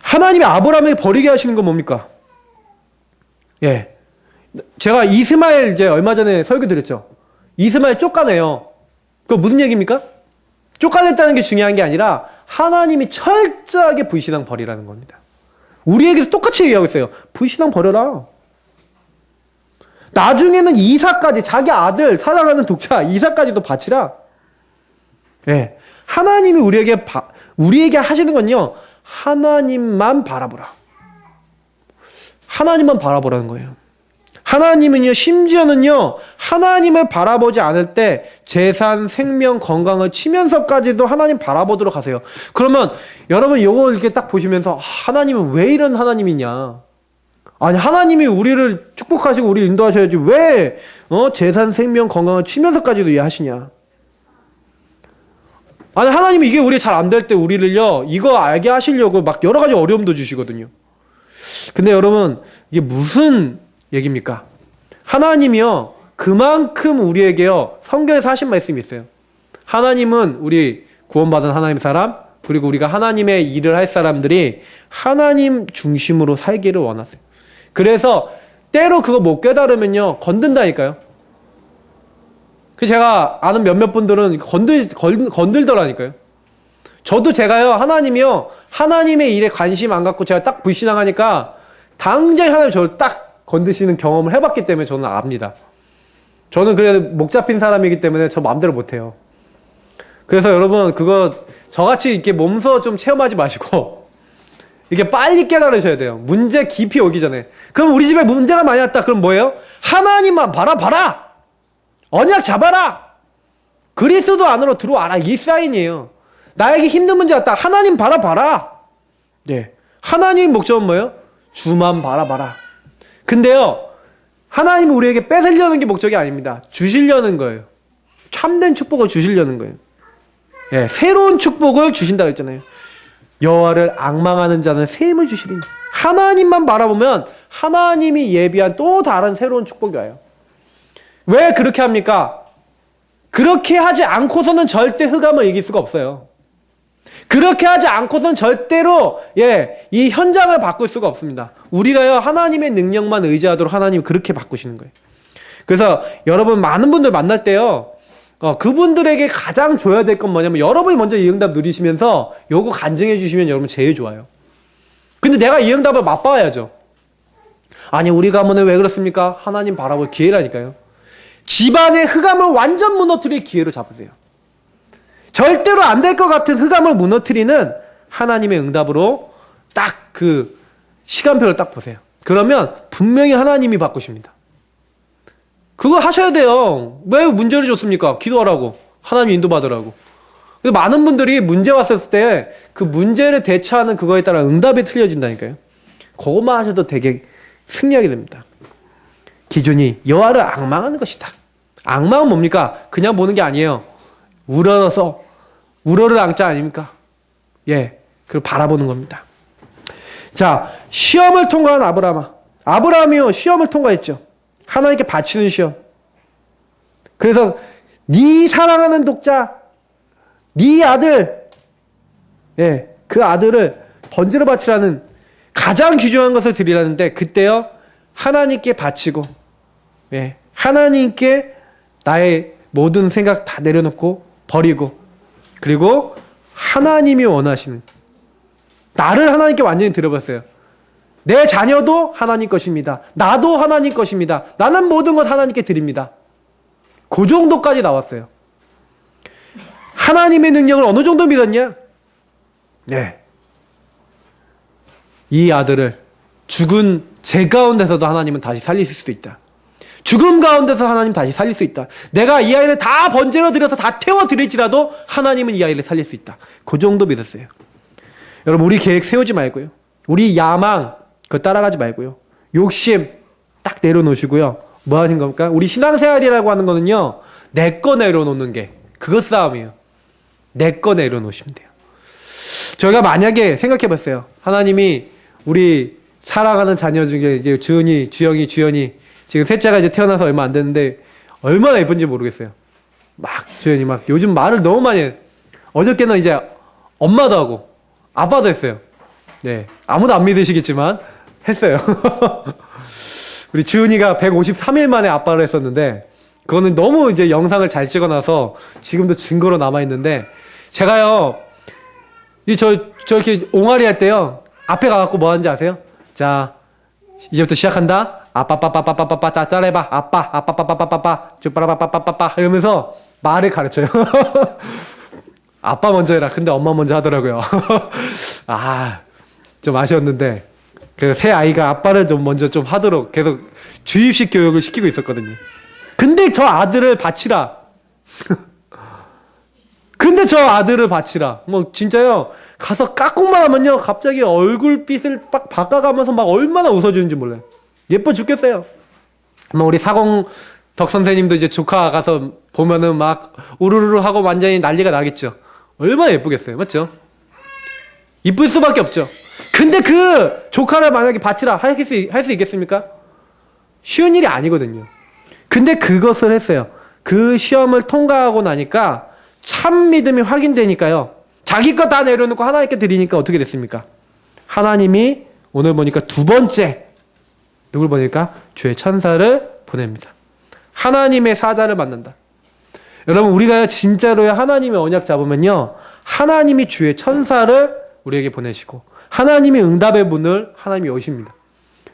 하나님이 아브라함을 버리게 하시는 건 뭡니까? 제가 이스마엘 이제 얼마 전에 설교 드렸죠. 이스마엘 쫓아내요. 그거 무슨 얘기입니까? 쫓아냈다는 게 중요한 게 아니라 하나님이 철저하게 불신앙 버리라는 겁니다. 우리에게도 똑같이 얘기하고 있어요. 불신앙 버려라. 나중에는 이삭까지, 자기 아들, 사랑하는 독자 이삭까지도 바치라. 하나님이 우리에게 하시는 건요, 하나님만 바라보라. 하나님만 바라보라는 거예요. 하나님은요, 심지어는요, 하나님을 바라보지 않을 때 재산, 생명, 건강을 치면서까지도 하나님 바라보도록 하세요. 그러면 여러분 이거 이렇게 딱 보시면서, 하나님은 왜 이런 하나님이냐? 아니, 하나님이 우리를 축복하시고 우리 인도하셔야지 왜 재산, 생명, 건강을 치면서까지도 이해하시냐? 아니, 하나님이 이게 우리 잘 안 될 때 우리를요, 이거 알게 하시려고 막 여러 가지 어려움도 주시거든요. 근데 여러분, 이게 무슨 얘기입니까? 하나님이요, 그만큼 우리에게요, 성경에서 하신 말씀이 있어요. 하나님은 우리 구원받은 하나님 사람, 그리고 우리가 하나님의 일을 할 사람들이 하나님 중심으로 살기를 원하세요. 그래서 때로 그거 못 깨달으면요, 건든다니까요. 그 제가 아는 몇몇 분들은 건들더라니까요. 저도 제가요, 하나님이요, 하나님의 일에 관심 안 갖고 제가 딱 불신앙하니까 당장 하나님 저를 딱 건드시는 경험을 해봤기 때문에 저는 압니다. 저는 그래도 목 잡힌 사람이기 때문에 저 마음대로 못해요. 그래서 여러분 그거 저같이 이렇게 몸소 좀 체험하지 마시고 이게 빨리 깨달으셔야 돼요. 문제 깊이 오기 전에. 그럼 우리 집에 문제가 많이 왔다. 그럼 뭐예요? 하나님만 봐라. 언약 잡아라. 그리스도 안으로 들어와라. 이 사인이에요. 나에게 힘든 문제 왔다. 하나님 봐라. 예. 하나님의 목적은 뭐예요? 주만 봐라. 근데요, 하나님은 우리에게 뺏으려는 게 목적이 아닙니다. 주시려는 거예요. 참된 축복을 주시려는 거예요. 예, 새로운 축복을 주신다고 했잖아요. 여호와를 앙망하는 자는 새 힘을 주시리니. 하나님만 바라보면 하나님이 예비한 또 다른 새로운 축복이 와요. 왜 그렇게 합니까? 그렇게 하지 않고서는 절대 흑암을 이길 수가 없어요. 그렇게 하지 않고서는 절대로 이 현장을 바꿀 수가 없습니다. 우리가요, 하나님의 능력만 의지하도록 하나님이 그렇게 바꾸시는 거예요. 그래서 여러분 많은 분들 만날 때요, 그분들에게 가장 줘야 될 건 뭐냐면 여러분이 먼저 이 응답 누리시면서 요거 간증해 주시면 여러분 제일 좋아요. 근데 내가 이 응답을 맛봐야죠. 아니 우리 가문은 왜 그렇습니까? 하나님 바라볼 기회라니까요. 집안의 흑암을 완전 무너뜨릴 기회로 잡으세요. 절대로 안 될 것 같은 흑암을 무너뜨리는 하나님의 응답으로 딱 그 시간표를 딱 보세요. 그러면 분명히 하나님이 바꾸십니다. 그거 하셔야 돼요. 왜 문제를 줬습니까? 기도하라고. 하나님 인도받으라고. 많은 분들이 문제 왔을 때 그 문제를 대처하는 그거에 따라 응답이 틀려진다니까요. 그것만 하셔도 되게 승리하게 됩니다. 기준이 여호와를 앙망하는 것이다. 앙망은 뭡니까? 그냥 보는 게 아니에요. 우러를 앙자 아닙니까? 예, 그걸 바라보는 겁니다. 자, 시험을 통과한 아브라함이요, 시험을 통과했죠. 하나님께 바치는 시험. 그래서 네 사랑하는 독자, 네 아들, 그 아들을 번제로 바치라는 가장 귀중한 것을 드리라는데 그때요 하나님께 바치고, 하나님께 나의 모든 생각 다 내려놓고 버리고, 그리고 하나님이 원하시는, 나를 하나님께 완전히 드려봤어요. 내 자녀도 하나님 것입니다. 나도 하나님 것입니다. 나는 모든 것 하나님께 드립니다. 그 정도까지 나왔어요. 하나님의 능력을 어느 정도 믿었냐? 이 아들을 죽은 제 가운데서도 하나님은 다시 살리실 수도 있다. 죽음 가운데서 하나님 다시 살릴 수 있다. 내가 이 아이를 다 번제로 드려서 다 태워드릴지라도 하나님은 이 아이를 살릴 수 있다. 그 정도 믿었어요. 여러분 우리 계획 세우지 말고요. 우리 야망 그거 따라가지 말고요. 욕심 딱 내려놓으시고요. 뭐 하신 겁니까? 우리 신앙생활이라고 하는 거는요. 내 거 내려놓는 게 그것 싸움이에요. 내 거 내려놓으시면 돼요. 저희가 만약에 생각해봤어요. 하나님이 우리 사랑하는 자녀 중에 이제 주은이, 주영이, 주연이 지금 셋째가 이제 태어나서 얼마 안 됐는데 얼마나 예쁜지 모르겠어요. 막 주연이 막 요즘 말을 너무 많이 해요. 어저께는 이제 엄마도 하고 아빠도 했어요. 아무도 안 믿으시겠지만 했어요. 우리 주은이가 153일 만에 아빠를 했었는데 그거는 너무 이제 영상을 잘 찍어놔서 지금도 증거로 남아있는데 제가요 저렇게 옹알이 할 때요 앞에 가갖고 뭐 하는지 아세요? 자 이제부터 시작한다. 아빠빠빠빠빠빠빠 다 따라해봐. 아빠빠빠빠빠빠 쭈빠라빠빠빠빠 이러면서 말을 가르쳐요. 아빠 먼저 해라. 근데 엄마 먼저 하더라고요. 좀 아쉬웠는데 그 새 아이가 아빠를 좀 먼저 좀 하도록 계속 주입식 교육을 시키고 있었거든요. 근데 저 아들을 바치라. 뭐 진짜요. 가서 깍꿍만 하면요 갑자기 얼굴빛을 막 바꿔가면서 막 얼마나 웃어주는지 몰라요. 예뻐 죽겠어요. 뭐 우리 사공덕 선생님도 이제 조카 가서 보면은 막 우르르 하고 완전히 난리가 나겠죠. 얼마나 예쁘겠어요. 맞죠? 이쁠 수밖에 없죠. 근데 그 조카를 만약에 바치라 할 수 있겠습니까? 쉬운 일이 아니거든요. 근데 그것을 했어요. 그 시험을 통과하고 나니까 참 믿음이 확인되니까요. 자기 거 다 내려놓고 하나님께 드리니까 어떻게 됐습니까? 하나님이 오늘 보니까 두 번째 누굴 보니까 주의 천사를 보냅니다. 하나님의 사자를 만난다. 여러분 우리가 진짜로 하나님의 언약 잡으면요. 하나님이 주의 천사를 우리에게 보내시고 하나님의 응답의 문을 하나님이 여십니다.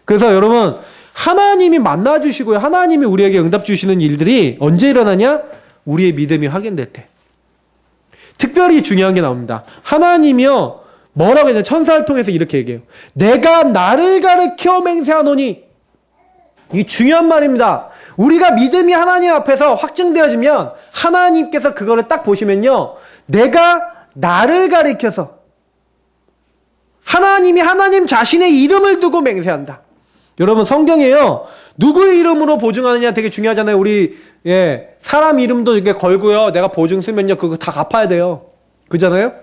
그래서 여러분 하나님이 만나주시고요. 하나님이 우리에게 응답 주시는 일들이 언제 일어나냐? 우리의 믿음이 확인될 때. 특별히 중요한 게 나옵니다. 하나님이요, 뭐라고 했냐? 천사를 통해서 이렇게 얘기해요. 내가 나를 가르쳐 맹세하노니. 이게 중요한 말입니다. 우리가 믿음이 하나님 앞에서 확증되어지면 하나님께서 그거를 딱 보시면요, 내가 나를 가리켜서 하나님이 하나님 자신의 이름을 두고 맹세한다. 여러분, 성경에요, 누구의 이름으로 보증하느냐 되게 중요하잖아요. 우리 사람 이름도 이렇게 걸고요, 내가 보증 쓰면요 그거 다 갚아야 돼요. 그잖아요.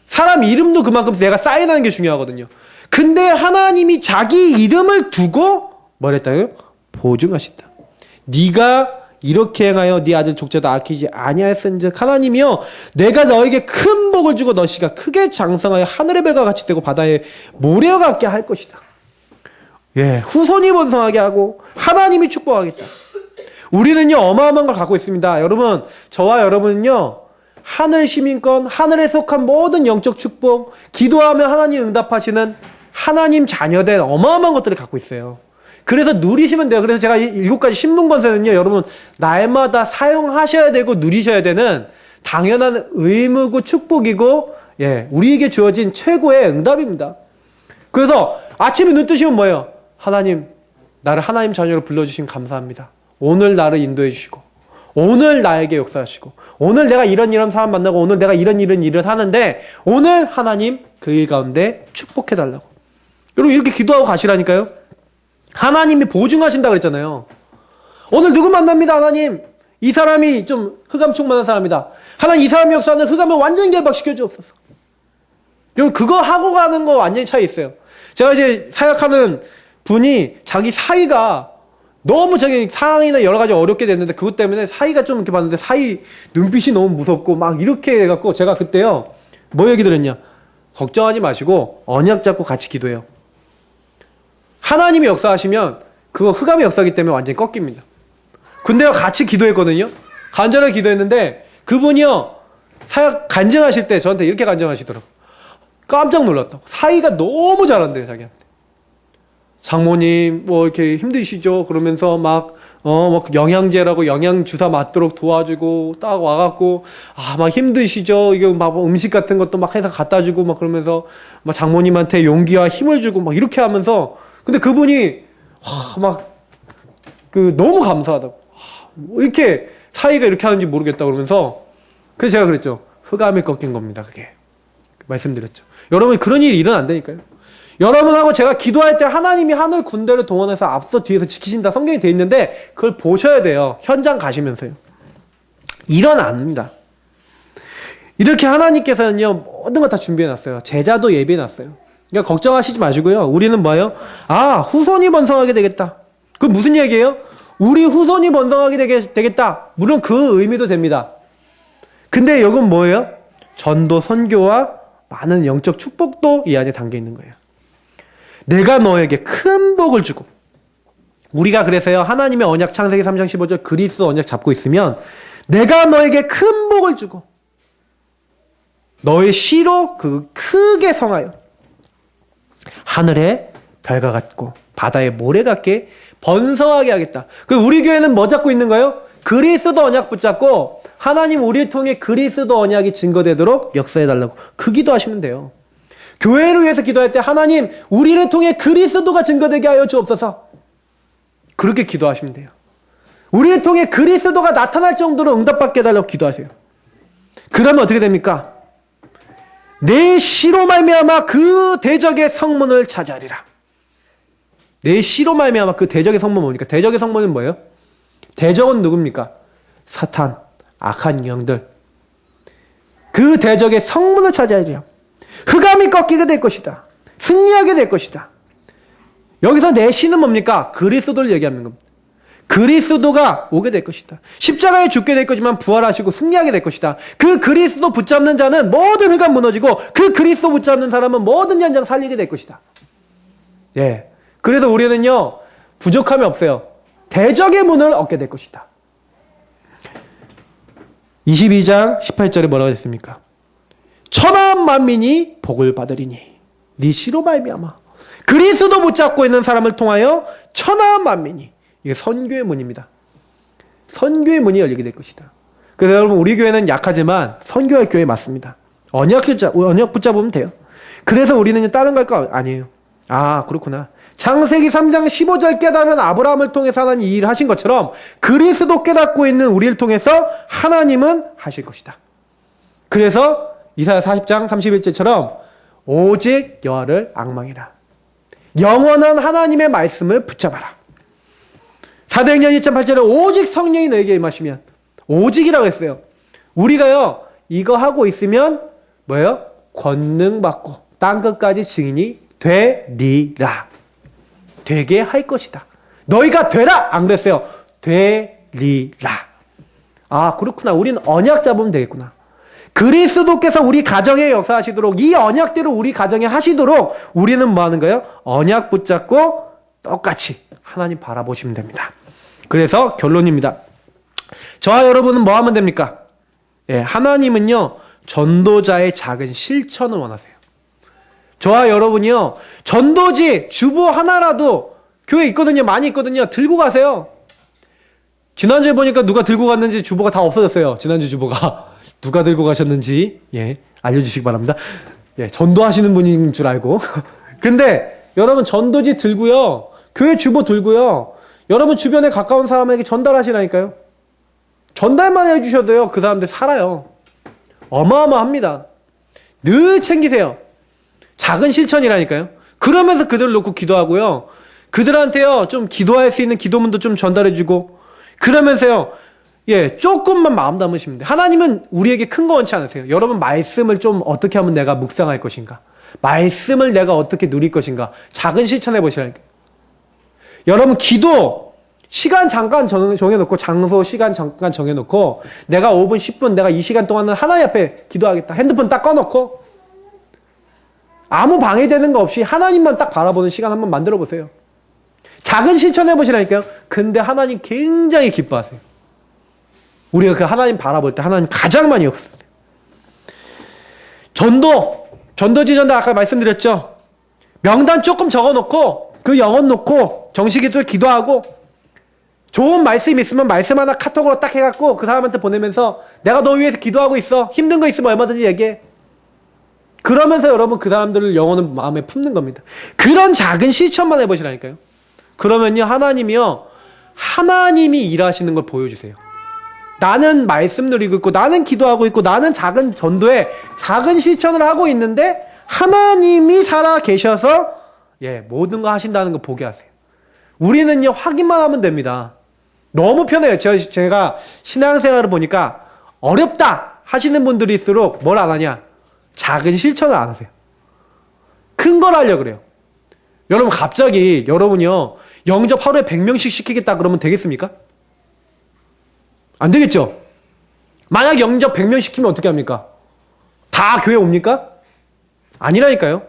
사람 이름도 그만큼 내가 사인하는 게 중요하거든요. 근데 하나님이 자기 이름을 두고 뭐랬다고요? 보증하신다. 네가 이렇게 행하여 네 아들 족자도 아끼지 아니하였은즉 하나님이여 내가 너에게 큰 복을 주고 너희가 크게 장성하여 하늘의 별과 같이 되고 바다의 모래와 같게 할 것이다. 후손이 번성하게 하고 하나님이 축복하겠다. 우리는요, 어마어마한 걸 갖고 있습니다. 여러분, 저와 여러분은요, 하늘 시민권, 하늘에 속한 모든 영적 축복, 기도하면 하나님 응답하시는 하나님 자녀된 어마어마한 것들을 갖고 있어요. 그래서 누리시면 돼요. 그래서 제가 7가지 신분권세는요, 여러분, 날마다 사용하셔야 되고 누리셔야 되는 당연한 의무고 축복이고, 우리에게 주어진 최고의 응답입니다. 그래서 아침에 눈 뜨시면 뭐예요? 하나님, 나를 하나님 자녀로 불러주신 감사합니다. 오늘 나를 인도해 주시고, 오늘 나에게 역사하시고, 오늘 내가 이런 사람 만나고, 오늘 내가 이런 일을 하는데, 오늘 하나님 그 일 가운데 축복해달라고. 여러분, 이렇게 기도하고 가시라니까요. 하나님이 보증하신다 그랬잖아요. 오늘 누구 만납니다, 하나님. 이 사람이 좀 흑암 충만한 사람이다. 하나님, 이 사람이 역사하는 흑암을 완전히 결박시켜 주옵소서. 여러분, 그거 하고 가는 거 완전히 차이 있어요. 제가 이제 사역하는 분이 자기 사이가 너무 저기 상황이나 여러 가지 어렵게 됐는데 그것 때문에 사이가 좀 이렇게 봤는데 사이 눈빛이 너무 무섭고 막 이렇게 해갖고 제가 그때요, 뭐 얘기 들었냐? 걱정하지 마시고 언약 잡고 같이 기도해요. 하나님이 역사하시면 그거 흑암의 역사이기 때문에 완전히 꺾입니다. 근데요, 같이 기도했거든요. 간절하게 기도했는데 그분이요, 사역 간증하실 때 저한테 이렇게 간증하시더라고요. 깜짝 놀랐다고. 사이가 너무 잘한대요, 자기한테. 장모님, 뭐, 이렇게 힘드시죠? 그러면서 막 영양제라고 영양주사 맞도록 도와주고, 딱 와갖고, 막 힘드시죠? 이거 막 음식 같은 것도 막 해서 갖다 주고, 막 그러면서, 막 장모님한테 용기와 힘을 주고, 막 이렇게 하면서, 근데 그분이, 너무 감사하다고. 이렇게, 사이가 이렇게 하는지 모르겠다 그러면서, 그래서 제가 그랬죠. 흑암이 꺾인 겁니다, 그게. 말씀드렸죠. 여러분, 그런 일이 일어난다니까요. 여러분하고 제가 기도할 때 하나님이 하늘 군대를 동원해서 앞서 뒤에서 지키신다 성경이 되어 있는데 그걸 보셔야 돼요. 현장 가시면서요. 일어납니다. 이렇게 하나님께서는요, 모든 거 다 준비해놨어요. 제자도 예비해놨어요. 그러니까 걱정하시지 마시고요. 우리는 뭐예요? 후손이 번성하게 되겠다. 그 무슨 얘기예요? 우리 후손이 번성하게 되겠다. 물론 그 의미도 됩니다. 근데 이건 뭐예요? 전도, 선교와 많은 영적 축복도 이 안에 담겨 있는 거예요. 내가 너에게 큰 복을 주고, 우리가 그래서요, 하나님의 언약 창세기 3장 15절 그리스도 언약 잡고 있으면 내가 너에게 큰 복을 주고 너의 씨로 그 크게 성하여 하늘의 별과 같고 바다의 모래 같게 번성하게 하겠다. 그 우리 교회는 뭐 잡고 있는 거예요? 그리스도 언약 붙잡고 하나님 우리를 통해 그리스도 언약이 증거되도록 역사해달라고 그 기도하시면 돼요. 교회를 위해서 기도할 때 하나님 우리를 통해 그리스도가 증거되게 하여 주옵소서. 그렇게 기도하시면 돼요. 우리를 통해 그리스도가 나타날 정도로 응답받게 해달라고 기도하세요. 그러면 어떻게 됩니까? 내 씨로 말미암아 그 대적의 성문을 차지하리라. 내 씨로 말미암아 그 대적의 성문은 뭡니까? 대적의 성문은 뭐예요? 대적은 누굽니까? 사탄, 악한 영들. 그 대적의 성문을 차지하리라. 흑암이 꺾이게 될 것이다. 승리하게 될 것이다. 여기서 내 씨는 뭡니까? 그리스도를 얘기하는 겁니다. 그리스도가 오게 될 것이다. 십자가에 죽게 될 거지만 부활하시고 승리하게 될 것이다. 그 그리스도 붙잡는 자는 모든 흑암 무너지고 그 그리스도 붙잡는 사람은 모든 연장 살리게 될 것이다. 예. 그래서 우리는요, 부족함이 없어요. 대적의 문을 얻게 될 것이다. 22장 18절에 뭐라고 했습니까? 천하 만민이 복을 받으리니 네 씨로 말미암아. 그리스도 붙잡고 있는 사람을 통하여 천하 만민이, 이게 선교의 문입니다. 선교의 문이 열리게 될 것이다. 그래서 여러분 우리 교회는 약하지만 선교할 교회 맞습니다. 언약 붙잡으면 돼요. 그래서 우리는 다른 걸 거 아니에요. 아 그렇구나. 창세기 3장 15절 깨달은 아브라함을 통해서 하나님 이 일을 하신 것처럼 그리스도 깨닫고 있는 우리를 통해서 하나님은 하실 것이다. 그래서 이사야 40장 31절처럼 오직 여호와를 앙망해라. 영원한 하나님의 말씀을 붙잡아라. 사도행전 1.8절에 오직 성령이 너에게 임하시면, 오직이라고 했어요. 우리가요 이거 하고 있으면 뭐예요? 권능받고 땅끝까지 증인이 되리라. 되게 할 것이다. 너희가 되라! 안 그랬어요. 되리라. 아 그렇구나. 우리는 언약 잡으면 되겠구나. 그리스도께서 우리 가정에 역사하시도록, 이 언약대로 우리 가정에 하시도록 우리는 뭐 하는 거예요? 언약 붙잡고 똑같이 하나님 바라보시면 됩니다. 그래서 결론입니다. 저와 여러분은 뭐 하면 됩니까? 예, 하나님은요 전도자의 작은 실천을 원하세요. 저와 여러분이요 전도지 주보 하나라도 교회 있거든요. 많이 있거든요. 들고 가세요. 지난주에 보니까 누가 들고 갔는지 주보가 다 없어졌어요. 지난주 주보가 누가 들고 가셨는지 알려주시기 바랍니다. 전도하시는 분인 줄 알고. 근데 여러분 전도지 들고요, 교회 주보 들고요, 여러분 주변에 가까운 사람에게 전달하시라니까요. 전달만 해주셔도요 그 사람들 살아요. 어마어마합니다. 늘 챙기세요. 작은 실천이라니까요. 그러면서 그들을 놓고 기도하고요, 그들한테요 좀 기도할 수 있는 기도문도 좀 전달해주고, 그러면서요 조금만 마음 담으시면 돼요. 하나님은 우리에게 큰 거 원치 않으세요. 여러분 말씀을 좀 어떻게 하면 내가 묵상할 것인가, 말씀을 내가 어떻게 누릴 것인가, 작은 실천해 보시라니까요. 여러분 기도 시간 잠깐 정해놓고, 장소 시간 잠깐 정해놓고, 내가 5분 10분 내가 이 시간 동안은 하나님 앞에 기도하겠다. 핸드폰 딱 꺼놓고 아무 방해되는 거 없이 하나님만 딱 바라보는 시간 한번 만들어 보세요. 작은 실천해 보시라니까요. 근데 하나님 굉장히 기뻐하세요. 우리가 그 하나님 바라볼 때 하나님 가장 많이 없어요. 전도지 전달 아까 말씀드렸죠. 명단 조금 적어놓고 그 영혼 놓고 정식기도 기도하고, 좋은 말씀 있으면 말씀 하나 카톡으로 딱 해갖고 그 사람한테 보내면서 내가 너 위해서 기도하고 있어. 힘든 거 있으면 얼마든지 얘기해. 그러면서 여러분 그 사람들을 영혼은 마음에 품는 겁니다. 그런 작은 실천만 해보시라니까요. 그러면요 하나님이요 하나님이 일하시는 걸 보여주세요. 나는 말씀 누리고 있고, 나는 기도하고 있고, 나는 작은 전도에 작은 실천을 하고 있는데 하나님이 살아 계셔서 모든 거 하신다는 거 보게 하세요. 우리는요 확인만 하면 됩니다. 너무 편해요. 제가 신앙생활을 보니까 어렵다 하시는 분들일수록 뭘 안 하냐? 작은 실천을 안 하세요. 큰 걸 하려고 그래요. 여러분 갑자기 여러분이요 영접 하루에 100명씩 시키겠다 그러면 되겠습니까? 안 되겠죠? 만약 영접 100명 시키면 어떻게 합니까? 다 교회 옵니까? 아니라니까요.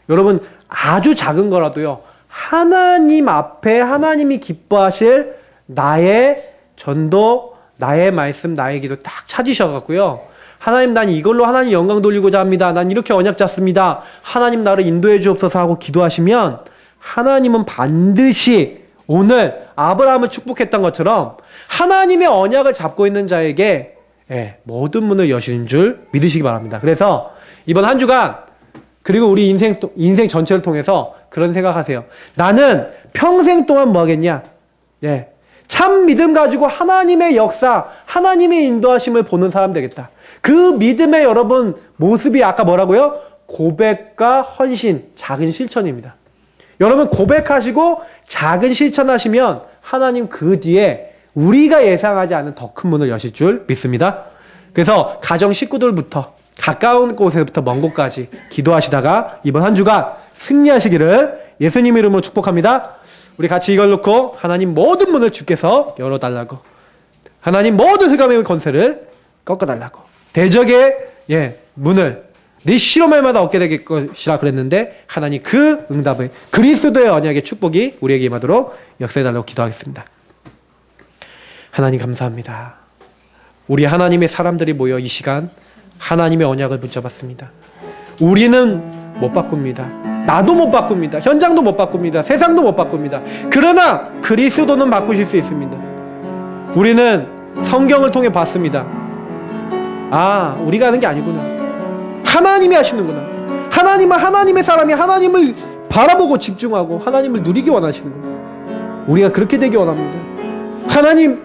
여러분 아주 작은 거라도요 하나님 앞에 하나님이 기뻐하실 나의 전도, 나의 말씀, 나의 기도 딱 찾으셔갖고요, 하나님 난 이걸로 하나님 영광 돌리고자 합니다. 난 이렇게 언약 잡습니다. 하나님 나를 인도해 주옵소서 하고 기도하시면 하나님은 반드시 오늘 아브라함을 축복했던 것처럼 하나님의 언약을 잡고 있는 자에게 모든 문을 여시는 줄 믿으시기 바랍니다. 그래서 이번 한 주간 그리고 우리 인생 전체를 통해서 그런 생각하세요. 나는 평생 동안 뭐 하겠냐? 참 믿음 가지고 하나님의 역사, 하나님의 인도하심을 보는 사람 되겠다. 그 믿음의 여러분 모습이 아까 뭐라고요? 고백과 헌신, 작은 실천입니다. 여러분 고백하시고 작은 실천하시면 하나님 그 뒤에 우리가 예상하지 않은 더 큰 문을 여실 줄 믿습니다. 그래서 가정 식구들부터 가까운 곳에부터 먼 곳까지 기도하시다가 이번 한 주간 승리하시기를 예수님 이름으로 축복합니다. 우리 같이 이걸 놓고 하나님 모든 문을 주께서 열어달라고, 하나님 모든 흑암의 권세를 꺾어달라고, 대적의 문을 네 실험할마다 얻게 될 것이라 그랬는데 하나님 그 응답을 그리스도의 언약의 축복이 우리에게 임하도록 역사해달라고 기도하겠습니다. 하나님 감사합니다. 우리 하나님의 사람들이 모여 이 시간 하나님의 언약을 붙잡았습니다. 우리는 못 바꿉니다. 나도 못 바꿉니다. 현장도 못 바꿉니다. 세상도 못 바꿉니다. 그러나 그리스도는 바꾸실 수 있습니다. 우리는 성경을 통해 봤습니다. 아, 우리가 하는 게 아니구나. 하나님이 하시는구나. 하나님은 하나님의 사람이 하나님을 바라보고 집중하고 하나님을 누리기 원하시는구나. 우리가 그렇게 되기 원합니다. 하나님,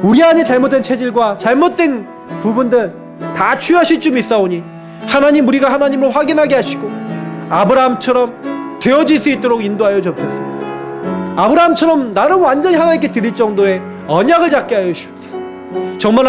우리 안에 잘못된 체질과 잘못된 부분들 다 취하실 줄 믿사오니 하나님, 우리가 하나님을 확인하게 하시고 아브라함처럼 되어질 수 있도록 인도하여 주옵소서. 아브라함처럼 나를 완전히 하나님께 드릴 정도의 언약을 잡게 하여 주옵소서. 정말